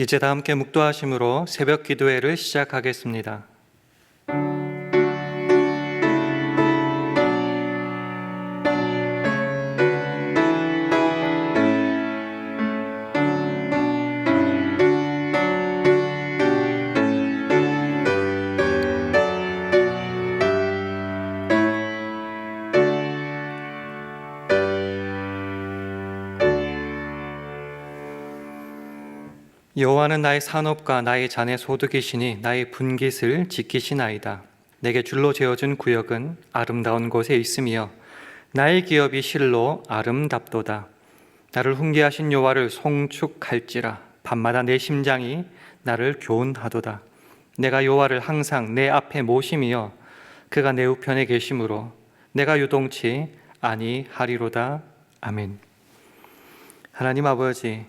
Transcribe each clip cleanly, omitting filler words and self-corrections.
이제 다 함께 묵도하심으로 새벽 기도회를 시작하겠습니다. 여호와는 나의 산업과 나의 잔의 소득이시니 나의 분깃을 지키시나이다. 내게 줄로 재어준 구역은 아름다운 곳에 있으며 나의 기업이 실로 아름답도다. 나를 훈계하신 여호와를 송축할지라. 밤마다 내 심장이 나를 교훈하도다. 내가 여호와를 항상 내 앞에 모심이여 그가 내 우편에 계심으로 내가 유동치 아니하리로다. 아멘. 하나님 아버지,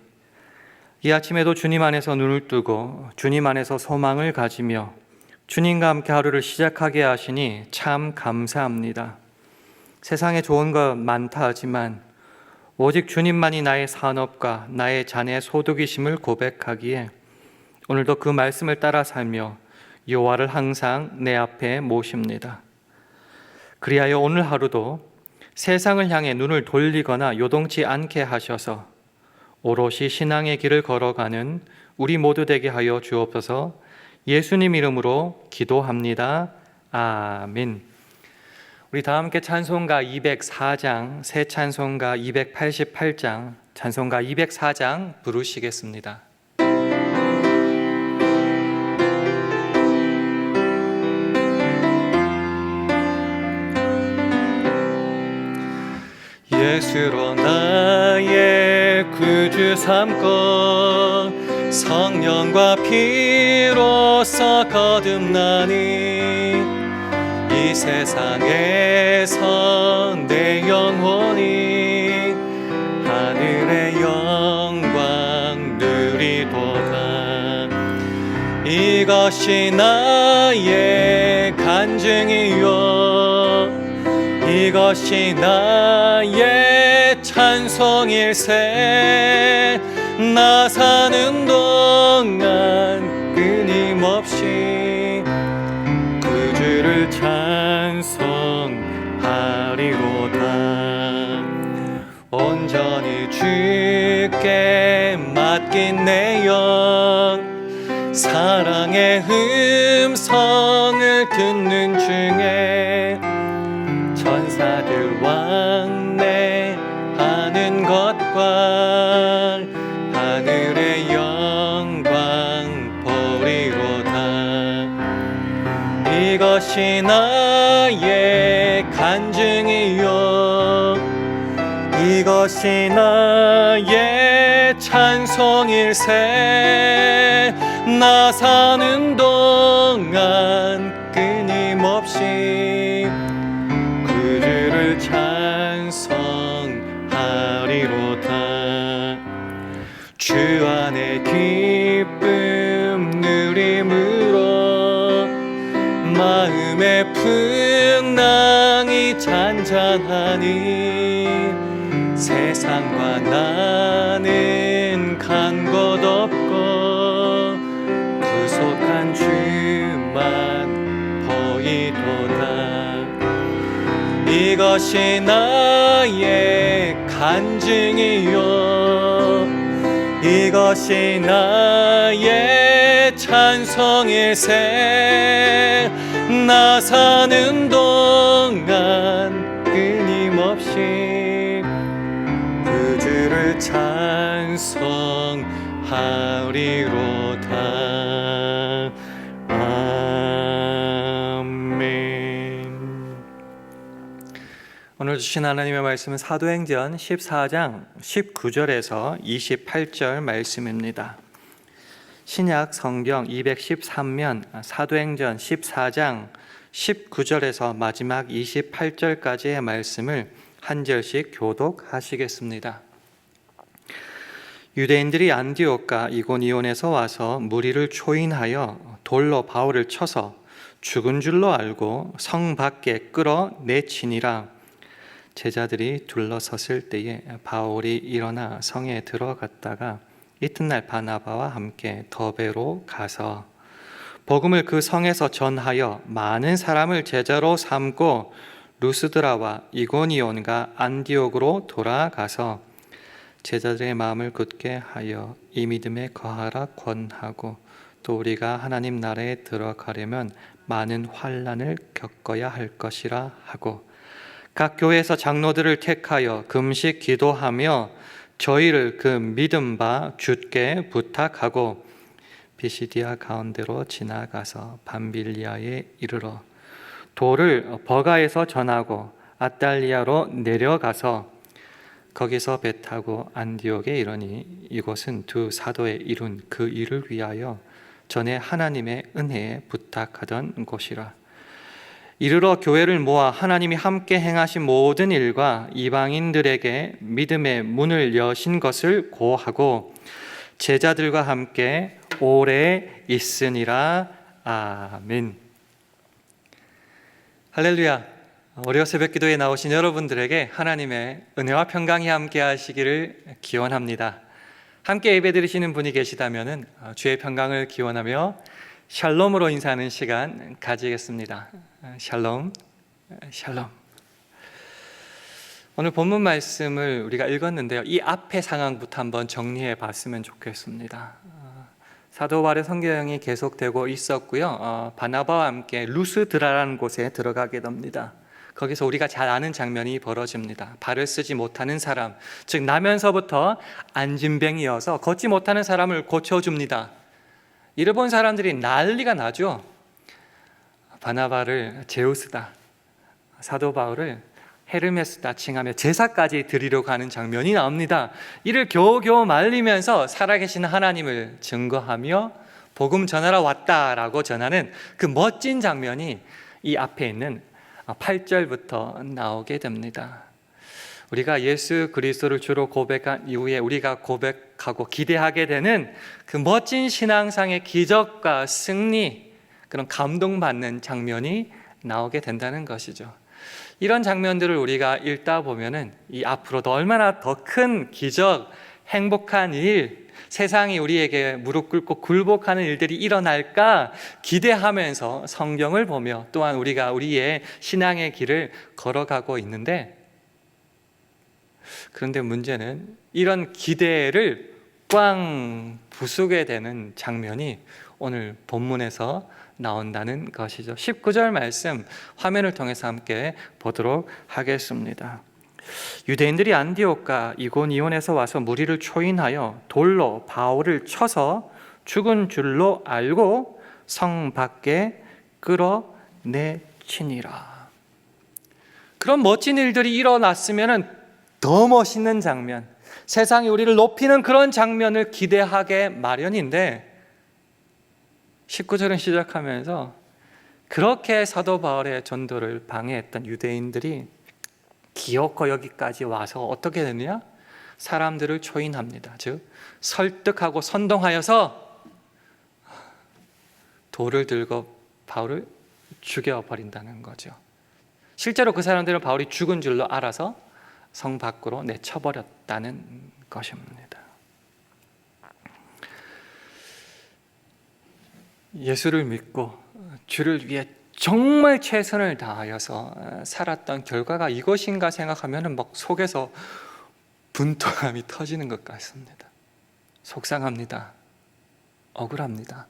이 아침에도 주님 안에서 눈을 뜨고 주님 안에서 소망을 가지며 주님과 함께 하루를 시작하게 하시니 참 감사합니다. 세상에 좋은 것 많다 하지만 오직 주님만이 나의 산업과 나의 잔의 소득이심을 고백하기에 오늘도 그 말씀을 따라 살며 여호와를 항상 내 앞에 모십니다. 그리하여 오늘 하루도 세상을 향해 눈을 돌리거나 요동치 않게 하셔서 오롯이 신앙의 길을 걸어가는 우리 모두 되게 하여 주옵소서. 예수님 이름으로 기도합니다. 아멘. 우리 다 함께 찬송가 204장, 새 찬송가 288장, 찬송가 204장 부르시겠습니다. 예수로 나의 구주 삼고 성령과 피로써 거듭나니 이 세상에서 내 영혼이 하늘의 영광 누리도다. 이것이 나의 간증이요 이것이 나의 찬송일세. 나 사는 동안 끊임없이 구주를 찬송하리로다. 온전히 주께 맡긴 내 영 사랑의 음성을 듣는 중에 천사들 왕래하는 것과 하늘의 영광 보리로다. 이것이 나의 간증이요 이것이 나의 찬송일세. 나 사는 동안 끊임없이 구주를 찬송하리로다. 주 안의 기쁨 누림으로 마음의 풍랑이 잔잔하니 세상과 나는 간 곳 없고 구속한 주만 보이도다. 이것이 나의 간증이요 이것이 나의 찬송일세. 나 사는 동안 끊임없이 구주를 찬송하리로다. 오늘 주신 하나님의 말씀은 사도행전 14장 19절에서 28절 말씀입니다. 신약 성경 213면 사도행전 14장 19절에서 마지막 28절까지의 말씀을 한 절씩 교독하시겠습니다. 유대인들이 안디옥과 이고니온에서 와서 무리를 초인하여 돌로 바울을 쳐서 죽은 줄로 알고 성 밖에 끌어내치니라. 제자들이 둘러섰을 때에 바울이 일어나 성에 들어갔다가 이튿날 바나바와 함께 더베로 가서 복음을 그 성에서 전하여 많은 사람을 제자로 삼고 루스드라와 이고니온과 안디옥으로 돌아가서 제자들의 마음을 굳게 하여 이 믿음에 거하라 권하고, 또 우리가 하나님 나라에 들어가려면 많은 환난을 겪어야 할 것이라 하고, 각 교회에서 장로들을 택하여 금식 기도하며 저희를 그 믿음 바 주께 부탁하고 비시디아 가운데로 지나가서 밤빌리아에 이르러 도를 버가에서 전하고 아달리아로 내려가서 거기서 배 타고 안디옥에 이르니, 이곳은 두 사도의 이룬 그 일을 위하여 전에 하나님의 은혜에 부탁하던 곳이라. 이르러 교회를 모아 하나님이 함께 행하신 모든 일과 이방인들에게 믿음의 문을 여신 것을 고하고 제자들과 함께 오래 있으니라. 아멘. 할렐루야. 월요 새벽 기도에 나오신 여러분들에게 하나님의 은혜와 평강이 함께 하시기를 기원합니다. 함께 예배 드리시는 분이 계시다면 주의 평강을 기원하며 샬롬으로 인사하는 시간 가지겠습니다. 샬롬, 샬롬. 오늘 본문 말씀을 우리가 읽었는데요, 이 앞의 상황부터 한번 정리해 봤으면 좋겠습니다. 사도 바울의 선교여행이 계속되고 있었고요, 바나바와 함께 루스드라라는 곳에 들어가게 됩니다. 거기서 우리가 잘 아는 장면이 벌어집니다. 발을 쓰지 못하는 사람, 즉 나면서부터 안진뱅이여서 걷지 못하는 사람을 고쳐줍니다. 이를 본 사람들이 난리가 나죠. 바나바를 제우스다, 사도 바울을 헤르메스다 칭하며 제사까지 드리려고 하는 장면이 나옵니다. 이를 겨우겨우 말리면서 살아계신 하나님을 증거하며 복음 전하러 왔다라고 전하는 그 멋진 장면이 이 앞에 있는 8절부터 나오게 됩니다. 우리가 예수 그리스도를 주로 고백한 이후에 우리가 고백하고 기대하게 되는 그 멋진 신앙상의 기적과 승리, 그런 감동받는 장면이 나오게 된다는 것이죠. 이런 장면들을 우리가 읽다 보면은 이 앞으로도 얼마나 더 큰 기적, 행복한 일, 세상이 우리에게 무릎 꿇고 굴복하는 일들이 일어날까 기대하면서 성경을 보며 또한 우리가 우리의 신앙의 길을 걸어가고 있는데, 그런데 문제는 이런 기대를 꽝 부수게 되는 장면이 오늘 본문에서 나온다는 것이죠. 19절 말씀 화면을 통해서 함께 보도록 하겠습니다. 유대인들이 안디옥과 이고니온에서 와서 무리를 초인하여 돌로 바울을 쳐서 죽은 줄로 알고 성 밖에 끌어내치니라. 그런 멋진 일들이 일어났으면 더 멋있는 장면, 세상이 우리를 높이는 그런 장면을 기대하게 마련인데, 19절은 시작하면서 그렇게 사도 바울의 전도를 방해했던 유대인들이 기어코 여기까지 와서 어떻게 되느냐? 사람들을 초인합니다. 즉 설득하고 선동하여서 돌을 들고 바울을 죽여버린다는 거죠. 실제로 그 사람들은 바울이 죽은 줄로 알아서 성 밖으로 내쳐버렸다는 것입니다. 예수를 믿고 주를 위해 정말 최선을 다하여서 살았던 결과가 이것인가 생각하면 막 속에서 분통함이 터지는 것 같습니다. 속상합니다. 억울합니다.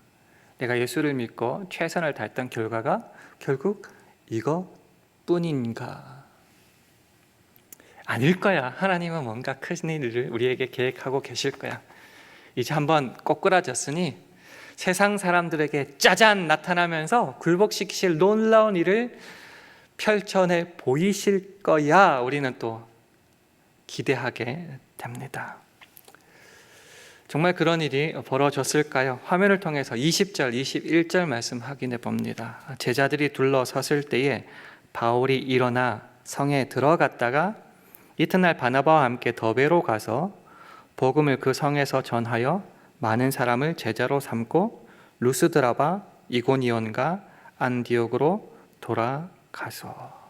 내가 예수를 믿고 최선을 다했던 결과가 결국 이것뿐인가? 아닐 거야. 하나님은 뭔가 큰 일을 우리에게 계획하고 계실 거야. 이제 한번 꼬꾸라졌으니 세상 사람들에게 짜잔 나타나면서 굴복시키실 놀라운 일을 펼쳐내 보이실 거야. 우리는 또 기대하게 됩니다. 정말 그런 일이 벌어졌을까요? 화면을 통해서 20절, 21절 말씀 확인해 봅니다. 제자들이 둘러섰을 때에 바울이 일어나 성에 들어갔다가 이튿날 바나바와 함께 더베로 가서 복음을 그 성에서 전하여 많은 사람을 제자로 삼고 루스드라와 이고니온과 안디옥으로 돌아가서.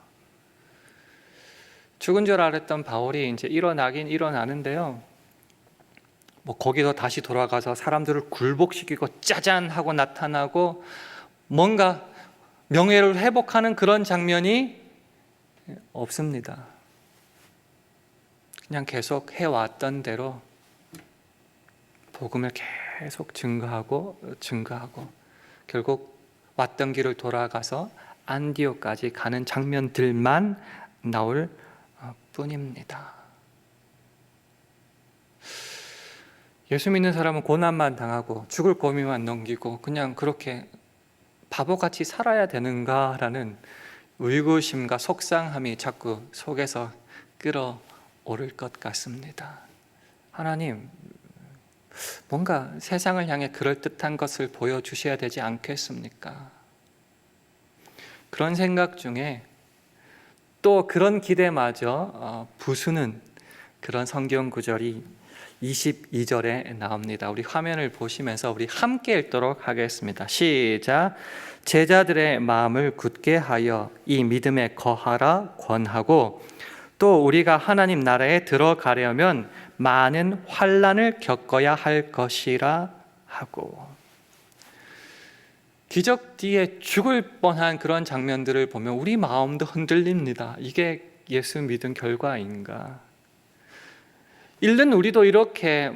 죽은 줄 알았던 바울이 이제 일어나긴 일어나는데요, 뭐 거기서 다시 돌아가서 사람들을 굴복시키고 짜잔 하고 나타나고 뭔가 명예를 회복하는 그런 장면이 없습니다. 그냥 계속 해왔던 대로 복음을 계속 증거하고 결국 왔던 길을 돌아가서 안디옥까지 가는 장면들만 나올 뿐입니다. 예수 믿는 사람은 고난만 당하고 죽을 고비만 넘기고 그냥 그렇게 바보같이 살아야 되는가라는 의구심과 속상함이 자꾸 속에서 끌어오를 것 같습니다. 하나님, 뭔가 세상을 향해 그럴듯한 것을 보여주셔야 되지 않겠습니까? 그런 생각 중에 또 그런 기대마저 부수는 그런 성경 구절이 22절에 나옵니다. 우리 화면을 보시면서 우리 함께 읽도록 하겠습니다. 시작. 제자들의 마음을 굳게 하여 이 믿음에 거하라 권하고 또 우리가 하나님 나라에 들어가려면 많은 환난을 겪어야 할 것이라 하고. 기적 뒤에 죽을 뻔한 그런 장면들을 보면 우리 마음도 흔들립니다. 이게 예수 믿은 결과인가? 읽는 우리도 이렇게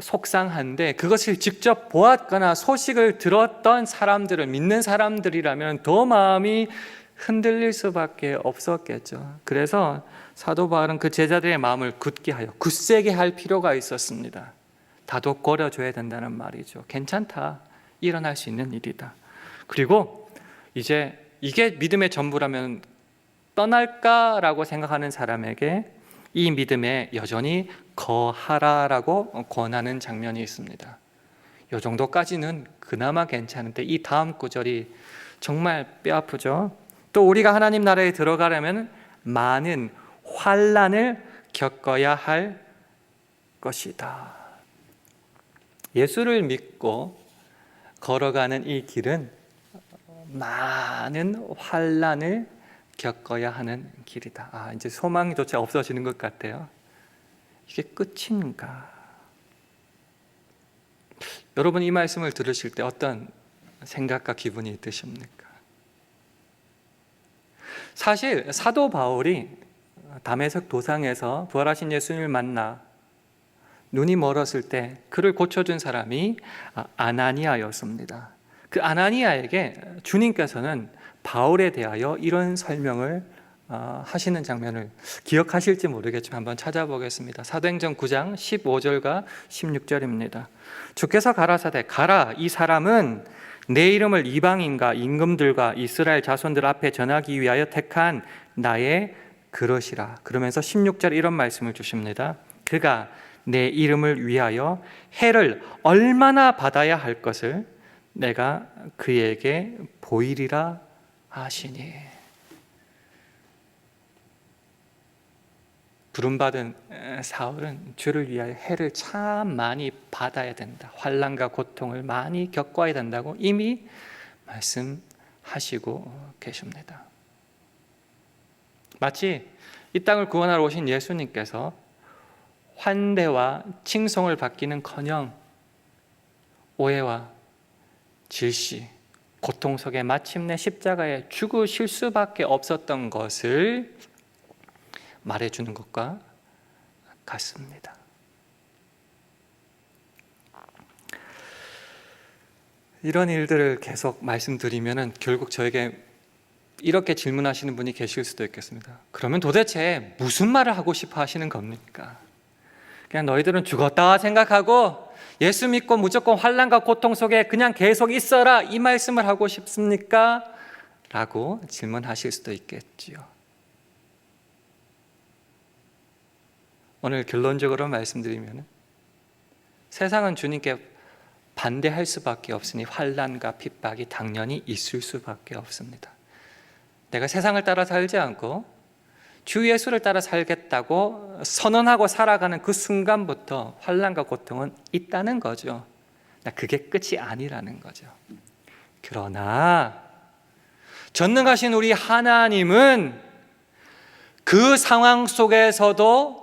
속상한데 그것을 직접 보았거나 소식을 들었던 사람들을 믿는 사람들이라면 더 마음이 흔들릴 수밖에 없었겠죠. 그래서 사도 바울은 그 제자들의 마음을 굳게 하여 굳세게 할 필요가 있었습니다. 다독거려줘야 된다는 말이죠. 괜찮다. 일어날 수 있는 일이다. 그리고 이제 이게 믿음의 전부라면 떠날까라고 생각하는 사람에게 이 믿음에 여전히 거하라라고 권하는 장면이 있습니다. 이 정도까지는 그나마 괜찮은데 이 다음 구절이 정말 뼈아프죠. 또 우리가 하나님 나라에 들어가려면 많은 환난을 겪어야 할 것이다. 예수를 믿고 걸어가는 이 길은 많은 환난을 겪어야 하는 길이다. 이제 소망조차 없어지는 것 같아요. 이게 끝인가? 여러분 이 말씀을 들으실 때 어떤 생각과 기분이 드십니까? 사실 사도 바울이 다메섹 도상에서 부활하신 예수님을 만나 눈이 멀었을 때 그를 고쳐준 사람이 아나니아였습니다. 그 아나니아에게 주님께서는 바울에 대하여 이런 설명을 하시는 장면을 기억하실지 모르겠지만 한번 찾아보겠습니다. 사도행전 9장 15절과 16절입니다. 주께서 가라사대 가라, 이 사람은 내 이름을 이방인과 임금들과 이스라엘 자손들 앞에 전하기 위하여 택한 나의 그릇이라. 그러면서 16절 이런 말씀을 주십니다. 그가 내 이름을 위하여 해를 얼마나 받아야 할 것을 내가 그에게 보이리라 하시니. 부름받은 사울은 주를 위하여 해를 참 많이 받아야 된다. 환난과 고통을 많이 겪어야 된다고 이미 말씀하시고 계십니다. 마치 이 땅을 구원하러 오신 예수님께서 환대와 칭송을 받기는커녕 오해와 질시, 고통 속에 마침내 십자가에 죽으실 수밖에 없었던 것을 말해주는 것과 같습니다. 이런 일들을 계속 말씀드리면 결국 저에게 이렇게 질문하시는 분이 계실 수도 있겠습니다. 그러면 도대체 무슨 말을 하고 싶어 하시는 겁니까? 그냥 너희들은 죽었다 생각하고 예수 믿고 무조건 환난과 고통 속에 그냥 계속 있어라, 이 말씀을 하고 싶습니까? 라고 질문하실 수도 있겠지요. 오늘 결론적으로 말씀드리면 세상은 주님께 반대할 수밖에 없으니 환난과 핍박이 당연히 있을 수밖에 없습니다. 내가 세상을 따라 살지 않고 주 예수를 따라 살겠다고 선언하고 살아가는 그 순간부터 환난과 고통은 있다는 거죠. 그게 끝이 아니라는 거죠. 그러나 전능하신 우리 하나님은 그 상황 속에서도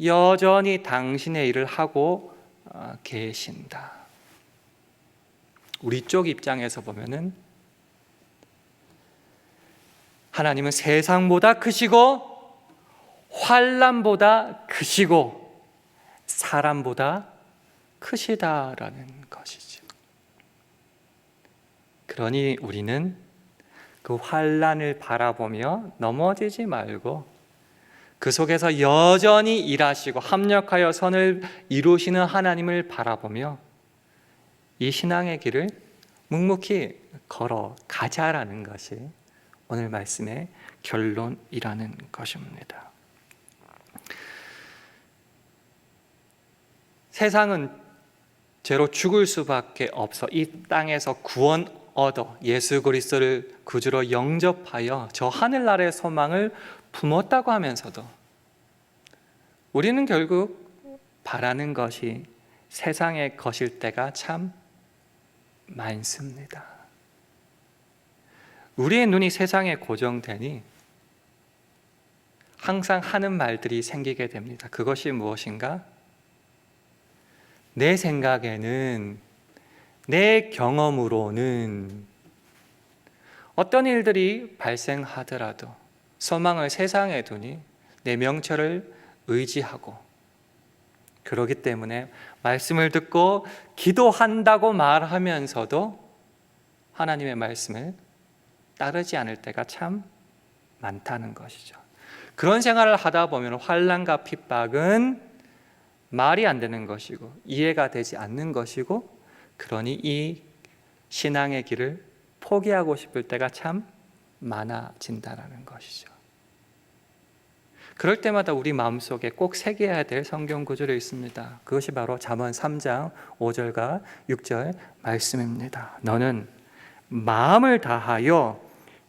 여전히 당신의 일을 하고 계신다. 우리 쪽 입장에서 보면은 하나님은 세상보다 크시고 환난보다 크시고 사람보다 크시다라는 것이죠. 그러니 우리는 그 환난을 바라보며 넘어지지 말고 그 속에서 여전히 일하시고 합력하여 선을 이루시는 하나님을 바라보며 이 신앙의 길을 묵묵히 걸어가자라는 것이 오늘 말씀의 결론이라는 것입니다. 세상은 죄로 죽을 수밖에 없어 이 땅에서 구원 얻어 예수 그리스도를 구주로 영접하여 저 하늘나라의 소망을 품었다고 하면서도 우리는 결국 바라는 것이 세상의 것일 때가 참 많습니다. 우리의 눈이 세상에 고정되니 항상 하는 말들이 생기게 됩니다. 그것이 무엇인가? 내 생각에는, 내 경험으로는 어떤 일들이 발생하더라도 소망을 세상에 두니 내 명철을 의지하고, 그러기 때문에 말씀을 듣고 기도한다고 말하면서도 하나님의 말씀을 따르지 않을 때가 참 많다는 것이죠. 그런 생활을 하다 보면 환난과 핍박은 말이 안 되는 것이고 이해가 되지 않는 것이고, 그러니 이 신앙의 길을 포기하고 싶을 때가 참 많아진다는 것이죠. 그럴 때마다 우리 마음속에 꼭 새겨야 될 성경 구절이 있습니다. 그것이 바로 잠언 3장 5절과 6절 말씀입니다. 너는 마음을 다하여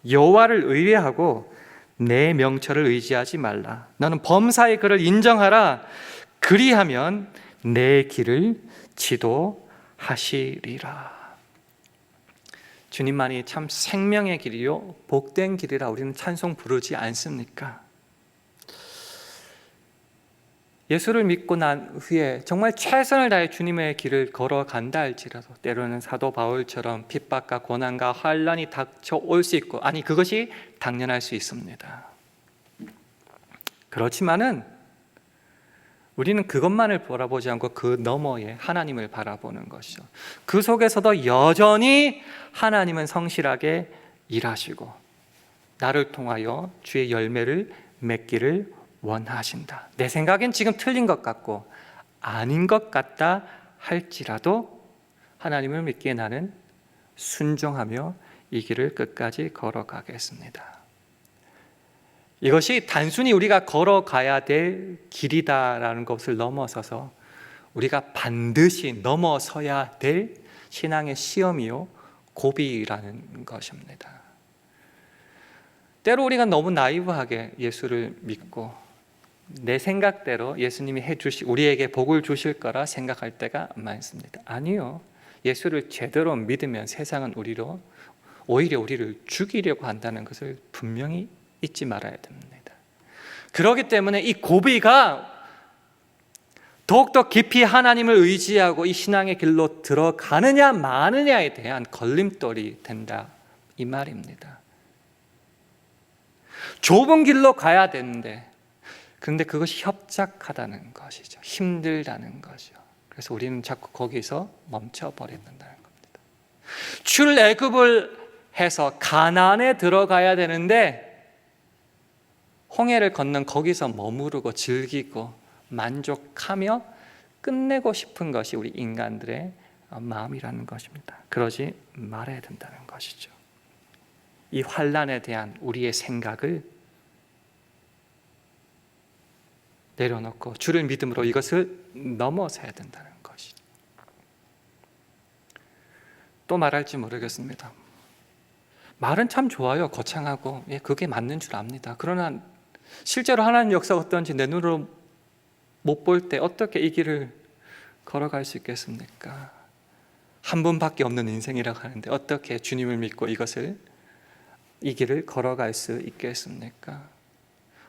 여호와를 의뢰하고 내 명철을 의지하지 말라. 너는 범사의 그를 인정하라. 그리하면 내 길을 지도하시리라. 주님만이 참 생명의 길이요 복된 길이라 우리는 찬송 부르지 않습니까? 예수를 믿고 난 후에 정말 최선을 다해 주님의 길을 걸어간다 할지라도 때로는 사도 바울처럼 핍박과 고난과 환난이 닥쳐올 수 있고, 아니 그것이 당연할 수 있습니다. 그렇지만은 우리는 그것만을 바라보지 않고 그 너머에 하나님을 바라보는 것이죠. 그 속에서도 여전히 하나님은 성실하게 일하시고 나를 통하여 주의 열매를 맺기를 원하신다. 내 생각엔 지금 틀린 것 같고 아닌 것 같다 할지라도 하나님을 믿기에 나는 순종하며 이 길을 끝까지 걸어가겠습니다. 이것이 단순히 우리가 걸어가야 될 길이다라는 것을 넘어서서 우리가 반드시 넘어서야 될 신앙의 시험이요 고비라는 것입니다. 때로 우리가 너무 나이브하게 예수를 믿고 내 생각대로 예수님이 우리에게 복을 주실 거라 생각할 때가 많습니다. 아니요. 예수를 제대로 믿으면 세상은 오히려 우리를 죽이려고 한다는 것을 분명히 잊지 말아야 됩니다. 그렇기 때문에 이 고비가 더욱더 깊이 하나님을 의지하고 이 신앙의 길로 들어가느냐 마느냐에 대한 걸림돌이 된다, 이 말입니다. 좁은 길로 가야 되는데 그런데 그것이 협착하다는 것이죠. 힘들다는 것이죠. 그래서 우리는 자꾸 거기서 멈춰버린다는 겁니다. 출애굽을 해서 가나안에 들어가야 되는데 홍해를 건넌 거기서 머무르고 즐기고 만족하며 끝내고 싶은 것이 우리 인간들의 마음이라는 것입니다. 그러지 말아야 된다는 것이죠. 이 환난에 대한 우리의 생각을 내려놓고 주를 믿음으로 이것을 넘어서야 된다는 것이죠. 또 말할지 모르겠습니다. 말은 참 좋아요. 거창하고 그게 맞는 줄 압니다. 그러나 실제로 하나님 역사가 어떤지 내 눈으로 못 볼 때 어떻게 이 길을 걸어갈 수 있겠습니까? 한 번밖에 없는 인생이라고 하는데 어떻게 주님을 믿고 이 길을 걸어갈 수 있겠습니까?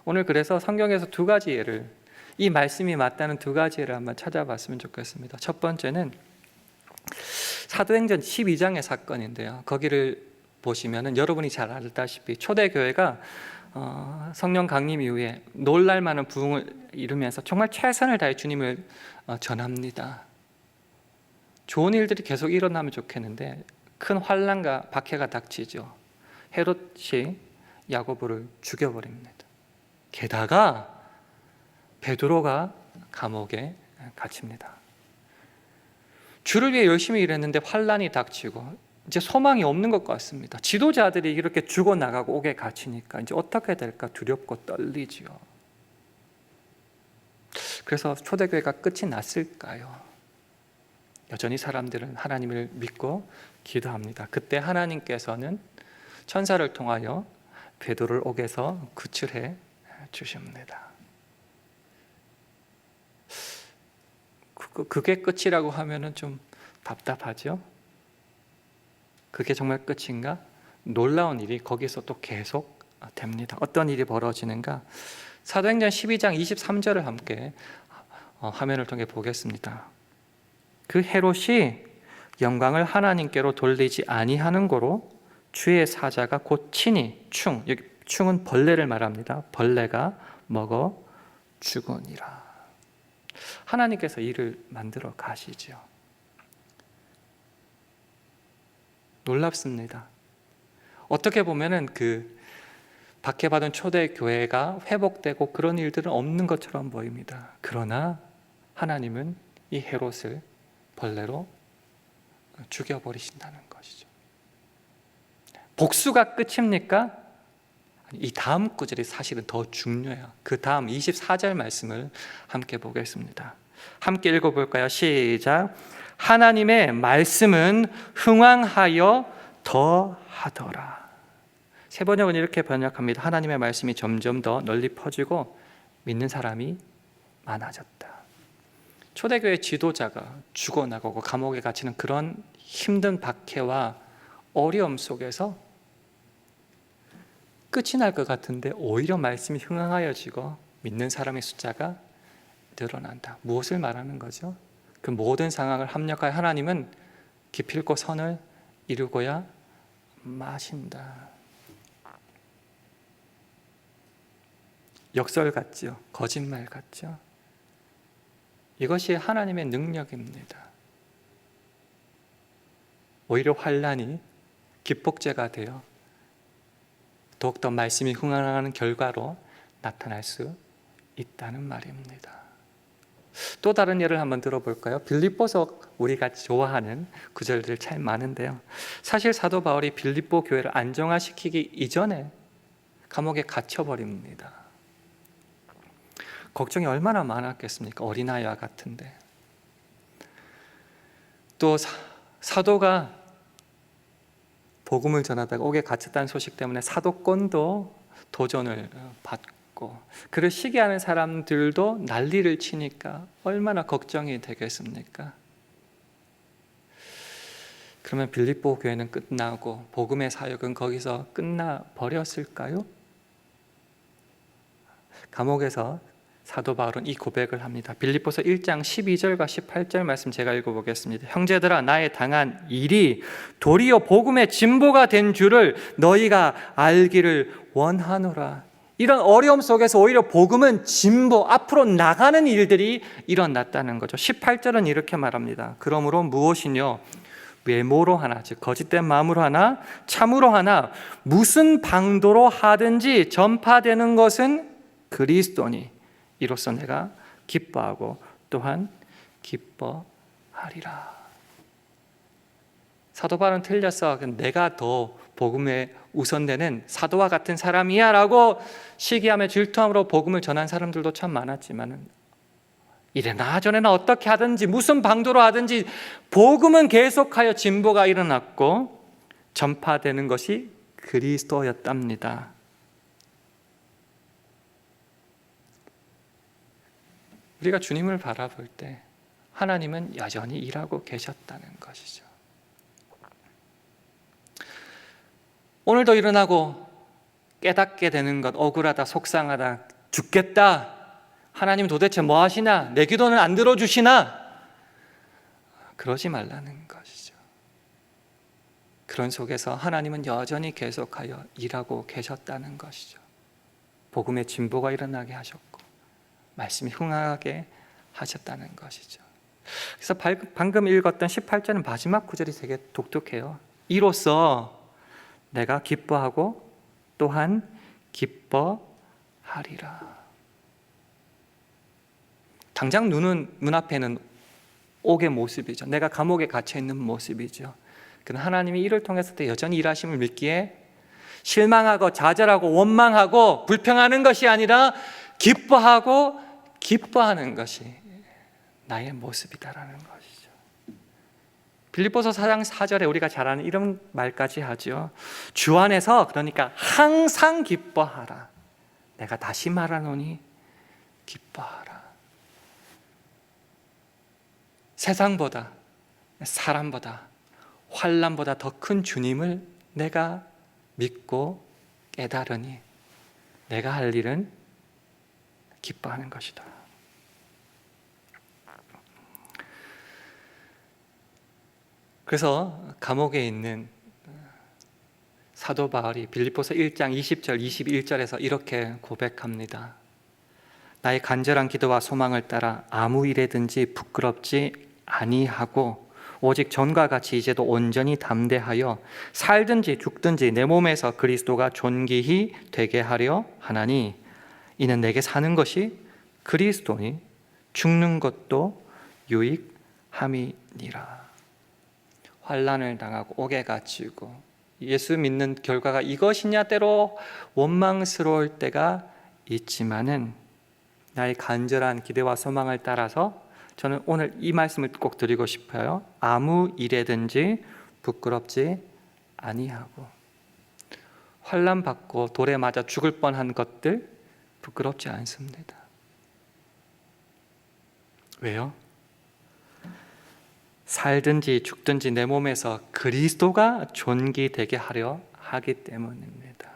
오늘 그래서 성경에서 두 가지 예를, 이 말씀이 맞다는 두 가지를 한번 찾아봤으면 좋겠습니다. 첫 번째는 사도행전 12장의 사건인데요. 거기를 보시면은 여러분이 잘 알다시피 초대교회가 성령 강림 이후에 놀랄 만한 부흥을 이루면서 정말 최선을 다해 주님을 전합니다. 좋은 일들이 계속 일어나면 좋겠는데 큰 환난과 박해가 닥치죠. 헤롯이 야고보를 죽여버립니다. 게다가 베드로가 감옥에 갇힙니다. 주를 위해 열심히 일했는데 환난이 닥치고 이제 소망이 없는 것 같습니다. 지도자들이 이렇게 죽어나가고 옥에 갇히니까 이제 어떻게 될까 두렵고 떨리지요. 그래서 초대교회가 끝이 났을까요? 여전히 사람들은 하나님을 믿고 기도합니다. 그때 하나님께서는 천사를 통하여 베드로를 옥에서 구출해 주십니다. 그게 끝이라고 하면은 좀 답답하죠? 그게 정말 끝인가? 놀라운 일이 거기서 또 계속 됩니다. 어떤 일이 벌어지는가? 사도행전 12장 23절을 함께 화면을 통해 보겠습니다. 그 헤롯이 영광을 하나님께로 돌리지 아니하는 고로 주의 사자가 곧 친히 여기 충은 벌레를 말합니다. 벌레가 먹어 죽으니라. 하나님께서 일을 만들어 가시죠. 놀랍습니다. 어떻게 보면은 그 박해받은 초대교회가 회복되고 그런 일들은 없는 것처럼 보입니다. 그러나 하나님은 이 헤롯을 벌레로 죽여버리신다는 것이죠. 복수가 끝입니까? 이 다음 구절이 사실은 더 중요해요. 그 다음 24절 말씀을 함께 보겠습니다. 함께 읽어볼까요? 시작. 하나님의 말씀은 흥왕하여 더하더라. 세번역은 이렇게 번역합니다. 하나님의 말씀이 점점 더 널리 퍼지고 믿는 사람이 많아졌다. 초대교회 지도자가 죽어나가고 감옥에 갇히는 그런 힘든 박해와 어려움 속에서 끝이 날 것 같은데 오히려 말씀이 흥황하여지고 믿는 사람의 숫자가 늘어난다. 무엇을 말하는 거죠? 그 모든 상황을 합력하여 하나님은 기필코 선을 이루고야 마신다. 역설 같죠? 거짓말 같죠? 이것이 하나님의 능력입니다. 오히려 환난이 기폭제가 되어 더욱더 말씀이 흥황하는 결과로 나타날 수 있다는 말입니다. 또 다른 예를 한번 들어볼까요? 빌립보서 우리가 좋아하는 구절들 참 많은데요. 사실 사도 바울이 빌립보 교회를 안정화시키기 이전에 감옥에 갇혀버립니다. 걱정이 얼마나 많았겠습니까? 어린아이와 같은데. 또 사도가 복음을 전하다가 옥에 갇혔다는 소식 때문에 사도권도 도전을 받고 그를 시기하는 사람들도 난리를 치니까 얼마나 걱정이 되겠습니까? 그러면 빌립보 교회는 끝나고 복음의 사역은 거기서 끝나 버렸을까요? 감옥에서 사도 바울은 이 고백을 합니다. 빌립보서 1장 12절과 18절 말씀 제가 읽어보겠습니다. 형제들아, 나의 당한 일이 도리어 복음의 진보가 된 줄을 너희가 알기를 원하노라. 이런 어려움 속에서 오히려 복음은 진보, 앞으로 나가는 일들이 일어났다는 거죠. 18절은 이렇게 말합니다. 그러므로 무엇이뇨? 외모로 하나, 즉 거짓된 마음으로 하나, 참으로 하나, 무슨 방도로 하든지 전파되는 것은 그리스도니 이로써 내가 기뻐하고 또한 기뻐하리라. 사도 바울은 틀렸어. 내가 더 복음에 우선되는 사도와 같은 사람이야 라고 시기하며 질투함으로 복음을 전한 사람들도 참 많았지만 이래나 저래나 어떻게 하든지 무슨 방도로 하든지 복음은 계속하여 진보가 일어났고 전파되는 것이 그리스도였답니다. 우리가 주님을 바라볼 때 하나님은 여전히 일하고 계셨다는 것이죠. 오늘도 일어나고 깨닫게 되는 것, 억울하다, 속상하다, 죽겠다 하나님 도대체 뭐 하시나? 내 기도는 안 들어주시나? 그러지 말라는 것이죠. 그런 속에서 하나님은 여전히 계속하여 일하고 계셨다는 것이죠. 복음의 진보가 일어나게 하셨고 말씀이 흥하게 하셨다는 것이죠. 그래서 방금 읽었던 18절은 마지막 구절이 되게 독특해요. 이로써 내가 기뻐하고 또한 기뻐하리라. 당장 눈앞에는 옥의 모습이죠. 내가 감옥에 갇혀 있는 모습이죠. 그러나 하나님이 이를 통해서도 여전히 일하심을 믿기에 실망하고 좌절하고 원망하고 불평하는 것이 아니라 기뻐하고 기뻐하는 것이 나의 모습이다라는 것이죠. 빌립보서 4장 4절에 우리가 잘 아는 이런 말까지 하죠. 주 안에서 그러니까 항상 기뻐하라. 내가 다시 말하노니 기뻐하라. 세상보다 사람보다 환난보다 더 큰 주님을 내가 믿고 깨달으니 내가 할 일은 기뻐하는 것이다. 그래서 감옥에 있는 사도 바울이 빌립보서 1장 20절 21절에서 이렇게 고백합니다. 나의 간절한 기도와 소망을 따라 아무 일에든지 부끄럽지 아니하고 오직 전과 같이 이제도 온전히 담대하여 살든지 죽든지 내 몸에서 그리스도가 존귀히 되게 하려 하나니 이는 내게 사는 것이 그리스도니 죽는 것도 유익함이니라. 환난을 당하고 옥에 갇히고 예수 믿는 결과가 이것이냐 때로 원망스러울 때가 있지만은 나의 간절한 기대와 소망을 따라서 저는 오늘 이 말씀을 꼭 드리고 싶어요. 아무 일에든지 부끄럽지 아니하고 환난 받고 돌에 맞아 죽을 뻔한 것들 부끄럽지 않습니다. 왜요? 살든지 죽든지 내 몸에서 그리스도가 존귀되게 하려 하기 때문입니다.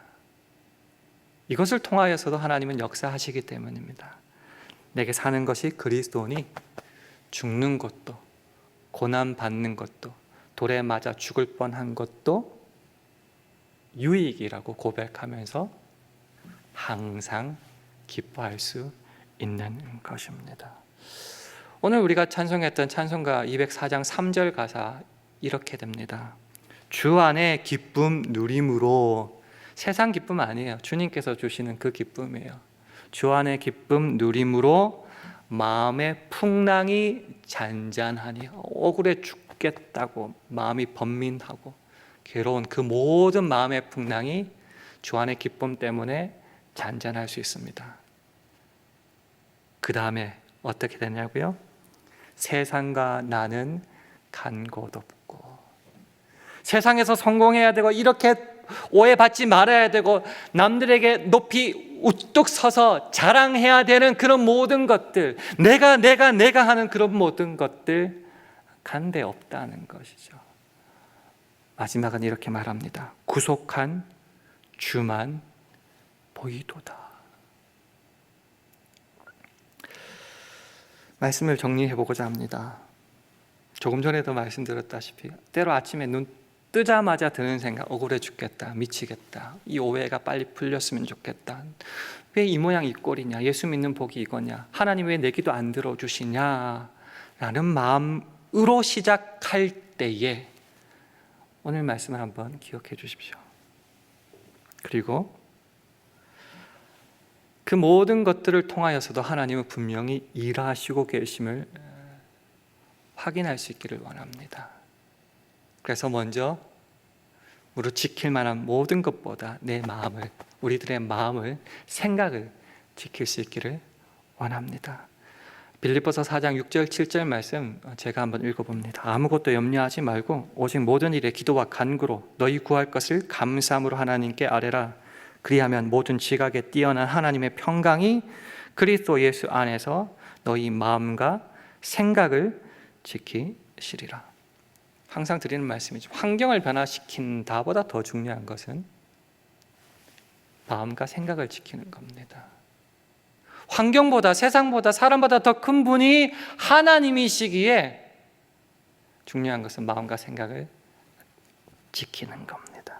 이것을 통하여서도 하나님은 역사하시기 때문입니다. 내게 사는 것이 그리스도니 죽는 것도 고난 받는 것도 돌에 맞아 죽을 뻔한 것도 유익이라고 고백하면서 항상 기뻐할 수 있는 것입니다. 오늘 우리가 찬송했던 찬송가 204장 3절 가사 이렇게 됩니다. 주 안에 기쁨 누림으로, 세상 기쁨 아니에요. 주님께서 주시는 그 기쁨이에요. 주 안에 기쁨 누림으로 마음의 풍랑이 잔잔하니, 억울해 죽겠다고 마음이 번민하고 괴로운 그 모든 마음의 풍랑이 주 안의 기쁨 때문에 잔잔할 수 있습니다. 그 다음에 어떻게 되냐고요? 세상과 나는 간 곳 없고, 세상에서 성공해야 되고 이렇게 오해받지 말아야 되고 남들에게 높이 우뚝 서서 자랑해야 되는 그런 모든 것들, 내가 하는 그런 모든 것들 간데 없다는 것이죠. 마지막은 이렇게 말합니다. 구속한 주만 보이도다. 말씀을 정리해보고자 합니다. 조금 전에도 말씀드렸다시피 때로 아침에 눈 뜨자마자 드는 생각, 억울해 죽겠다, 미치겠다, 이 오해가 빨리 풀렸으면 좋겠다, 왜 이 모양 이 꼴이냐, 예수 믿는 복이 이거냐, 하나님 왜 내 기도 안 들어주시냐 라는 마음으로 시작할 때에 오늘 말씀을 한번 기억해 주십시오. 그리고 그 모든 것들을 통하여서도 하나님은 분명히 일하시고 계심을 확인할 수 있기를 원합니다. 그래서 먼저 우리 지킬 만한 모든 것보다 내 마음을, 우리들의 마음을, 생각을 지킬 수 있기를 원합니다. 빌립보서 4장 6절 7절 말씀 제가 한번 읽어봅니다. 아무것도 염려하지 말고 오직 모든 일에 기도와 간구로 너희 구할 것을 감사함으로 하나님께 아뢰라. 그리하면 모든 지각에 뛰어난 하나님의 평강이 그리스도 예수 안에서 너희 마음과 생각을 지키시리라. 항상 드리는 말씀이죠. 환경을 변화시킨다보다 더 중요한 것은 마음과 생각을 지키는 겁니다. 환경보다, 세상보다, 사람보다 더 큰 분이 하나님이시기에 중요한 것은 마음과 생각을 지키는 겁니다.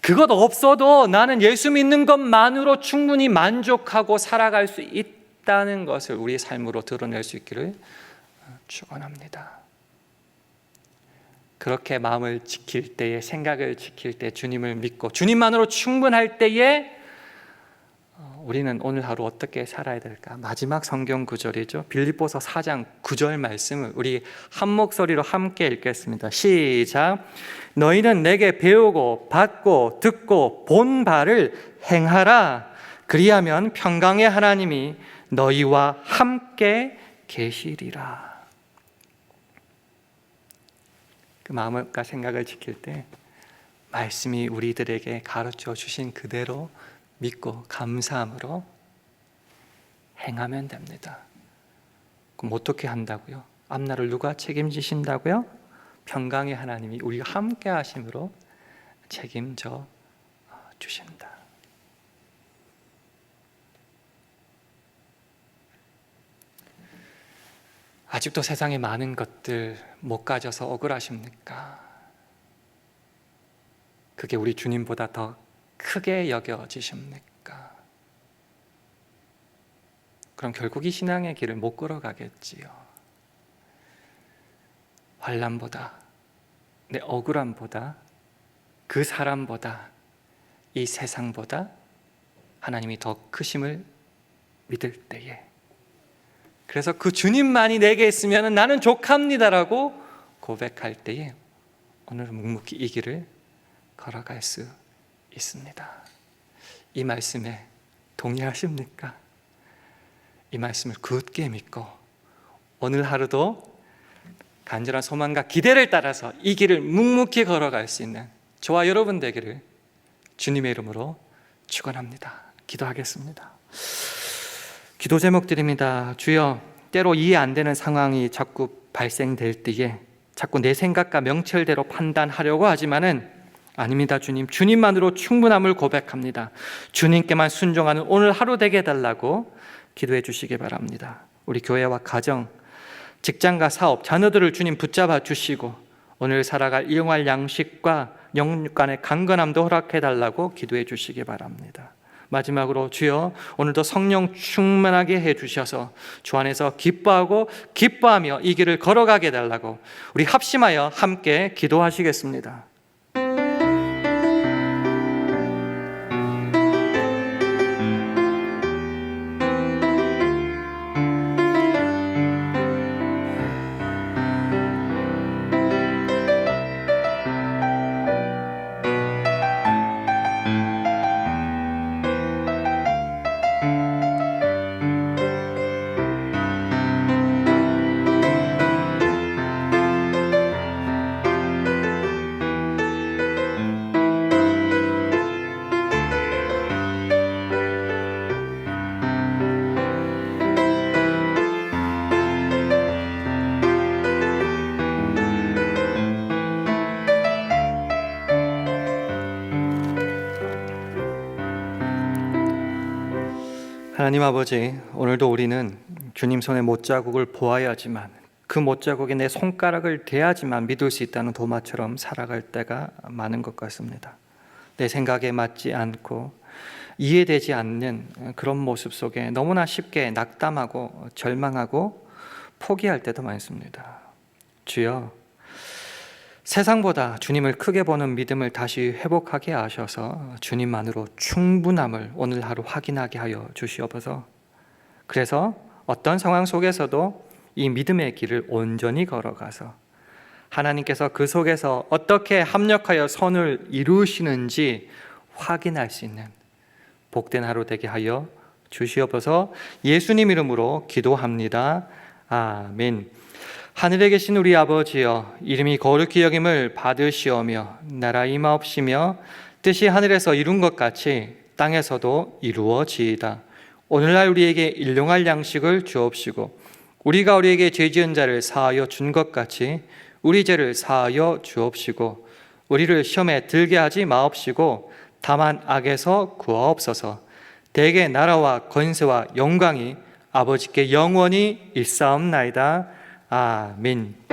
그것 없어도 나는 예수 믿는 것만으로 충분히 만족하고 살아갈 수 있다는 것을 우리의 삶으로 드러낼 수 있기를 축원합니다. 그렇게 마음을 지킬 때에, 생각을 지킬 때, 주님을 믿고 주님만으로 충분할 때에 우리는 오늘 하루 어떻게 살아야 될까? 마지막 성경 구절이죠. 빌립보서 4장 9절 말씀을 우리 한 목소리로 함께 읽겠습니다. 시작. 너희는 내게 배우고 받고 듣고 본 바를 행하라. 그리하면 평강의 하나님이 너희와 함께 계시리라. 그 마음과 생각을 지킬 때 말씀이 우리들에게 가르쳐 주신 그대로 믿고 감사함으로 행하면 됩니다. 그럼 어떻게 한다고요? 앞날을 누가 책임지신다고요? 평강의 하나님이 우리와 함께 하심으로 책임져 주신다. 아직도 세상에 많은 것들 못 가져서 억울하십니까? 그게 우리 주님보다 더 크게 여겨지십니까? 그럼 결국 이 신앙의 길을 못 걸어가겠지요. 환난보다, 내 억울함보다, 그 사람보다, 이 세상보다 하나님이 더 크심을 믿을 때에, 그래서 그 주님만이 내게 있으면 나는 족합니다라고 고백할 때에 오늘은 묵묵히 이 길을 걸어갈 수 있습니다. 이 말씀에 동의하십니까? 이 말씀을 굳게 믿고 오늘 하루도 간절한 소망과 기대를 따라서 이 길을 묵묵히 걸어갈 수 있는 저와 여러분 되기를 주님의 이름으로 축원합니다. 기도하겠습니다. 기도 제목 드립니다. 주여, 때로 이해 안 되는 상황이 자꾸 발생될 때에 자꾸 내 생각과 명철대로 판단하려고 하지만은 아닙니다. 주님, 주님만으로 충분함을 고백합니다. 주님께만 순종하는 오늘 하루 되게 해달라고 기도해 주시기 바랍니다. 우리 교회와 가정, 직장과 사업, 자녀들을 주님 붙잡아 주시고 오늘 살아갈 일용할 양식과 영육간의 강건함도 허락해 달라고 기도해 주시기 바랍니다. 마지막으로 주여, 오늘도 성령 충만하게 해주셔서 주 안에서 기뻐하고 기뻐하며 이 길을 걸어가게 해달라고 우리 합심하여 함께 기도하시겠습니다. 하나님 아버지, 오늘도 우리는 주님 손의 못자국을 보아야지만, 그 못자국에 내 손가락을 대야지만 믿을 수 있다는 도마처럼 살아갈 때가 많은 것 같습니다. 내 생각에 맞지 않고 이해되지 않는 그런 모습 속에 너무나 쉽게 낙담하고 절망하고 포기할 때도 많습니다. 주여, 세상보다 주님을 크게 보는 믿음을 다시 회복하게 하셔서 주님만으로 충분함을 오늘 하루 확인하게 하여 주시옵소서. 그래서 어떤 상황 속에서도 이 믿음의 길을 온전히 걸어가서 하나님께서 그 속에서 어떻게 합력하여 선을 이루시는지 확인할 수 있는 복된 하루 되게 하여 주시옵소서. 예수님 이름으로 기도합니다. 아멘. 하늘에 계신 우리 아버지여, 이름이 거룩히 여김을 받으시오며 나라 임하옵시며 뜻이 하늘에서 이룬 것 같이 땅에서도 이루어지이다. 오늘날 우리에게 일용할 양식을 주옵시고 우리가 우리에게 죄 지은 자를 사하여 준 것 같이 우리 죄를 사하여 주옵시고 우리를 시험에 들게 하지 마옵시고 다만 악에서 구하옵소서. 대개 나라와 권세와 영광이 아버지께 영원히 일사옵나이다. 아멘.